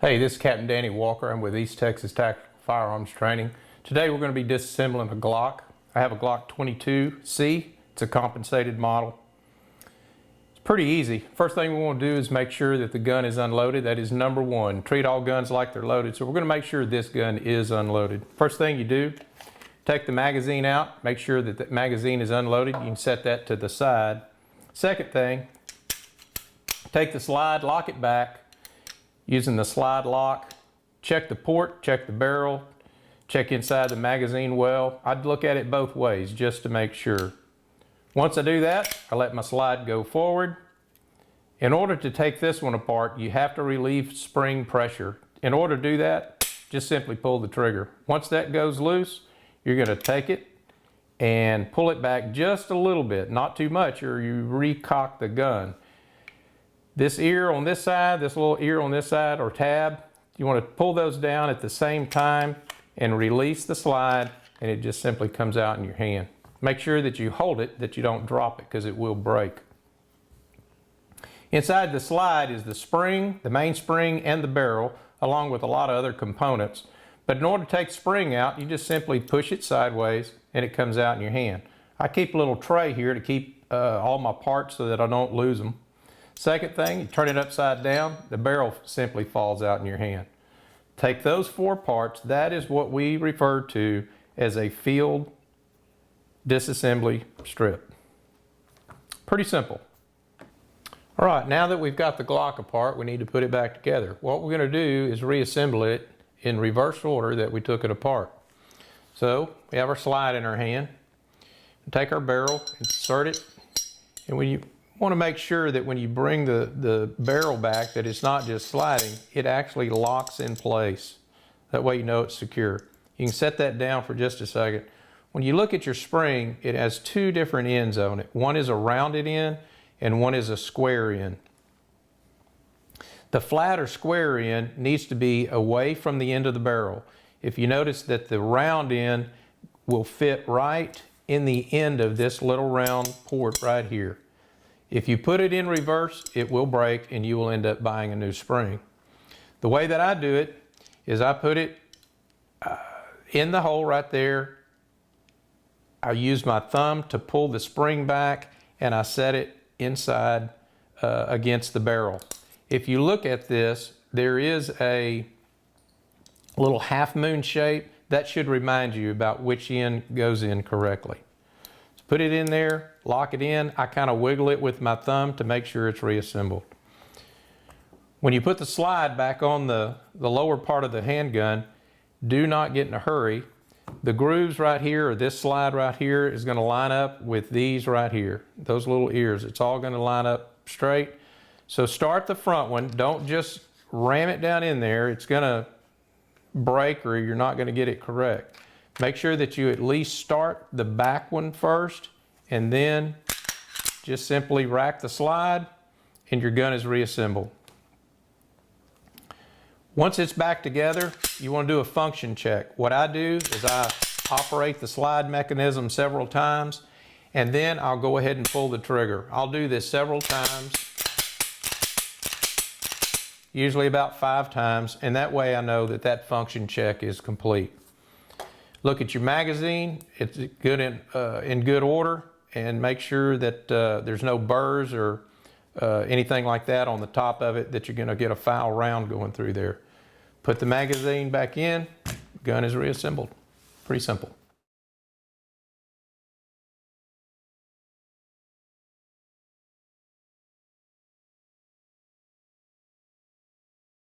Hey, this is Captain Danny Walker. I'm with East Texas Tactical Firearms Training. Today we're going to be disassembling a Glock. I have a Glock 22C. It's a compensated model. It's pretty easy. First thing we want to do is make sure that the gun is unloaded. That is number one. Treat all guns like they're loaded. So we're going to make sure this gun is unloaded. First thing you do, take the magazine out. Make sure that the magazine is unloaded. You can set that to the side. Second thing, take the slide, lock it back. Using the slide lock, check the port, check the barrel, check inside the magazine well. I'd look at it both ways just to make sure. Once I do that, I let my slide go forward. In order to take this one apart, you have to relieve spring pressure. In order to do that, just simply pull the trigger. Once that goes loose, you're going to take it and pull it back just a little bit, not too much, or you recock the gun. This ear on this side, this little ear on this side, or tab, you want to pull those down at the same time and release the slide, and it just simply comes out in your hand. Make sure that you hold it, that you don't drop it, because it will break. Inside the slide is the spring, the main spring, and the barrel, along with a lot of other components. But in order to take the spring out, you just simply push it sideways, and it comes out in your hand. I keep a little tray here to keep all my parts so that I don't lose them. Second thing, you turn it upside down, the barrel simply falls out in your hand. Take those four parts, that is what we refer to as a field disassembly strip. Pretty simple. All right, now that we've got the Glock apart, we need to put it back together. What we're going to do is reassemble it in reverse order that we took it apart. So we have our slide in our hand, take our barrel, insert it, and when you want to make sure that when you bring the barrel back that it's not just sliding, it actually locks in place. That way you know it's secure. You can set that down for just a second. When you look at your spring, it has two different ends on it. One is a rounded end and one is a square end. The flat or square end needs to be away from the end of the barrel. If you notice that the round end will fit right in the end of this little round port right here. If you put it in reverse, it will break and you will end up buying a new spring. The way that I do it is I put it in the hole right there. I use my thumb to pull the spring back and I set it inside against the barrel. If you look at this, there is a little half moon shape. That should remind you about which end goes in correctly. Put it in there, lock it in. I kind of wiggle it with my thumb to make sure it's reassembled. When you put the slide back on the lower part of the handgun, do not get in a hurry. The grooves right here, or this slide right here, is going to line up with these right here, those little ears. It's all going to line up straight. So start the front one. Don't just ram it down in there. It's going to break or you're not going to get it correct. Make sure that you at least start the back one first and then just simply rack the slide and your gun is reassembled. Once it's back together, you want to do a function check. What I do is I operate the slide mechanism several times and then I'll go ahead and pull the trigger. I'll do this several times, usually about 5 times, and that way I know that that function check is complete. Look at your magazine, it's good in good order, and make sure that there's no burrs or anything like that on the top of it that you're gonna get a foul round going through there. Put the magazine back in, gun is reassembled. Pretty simple.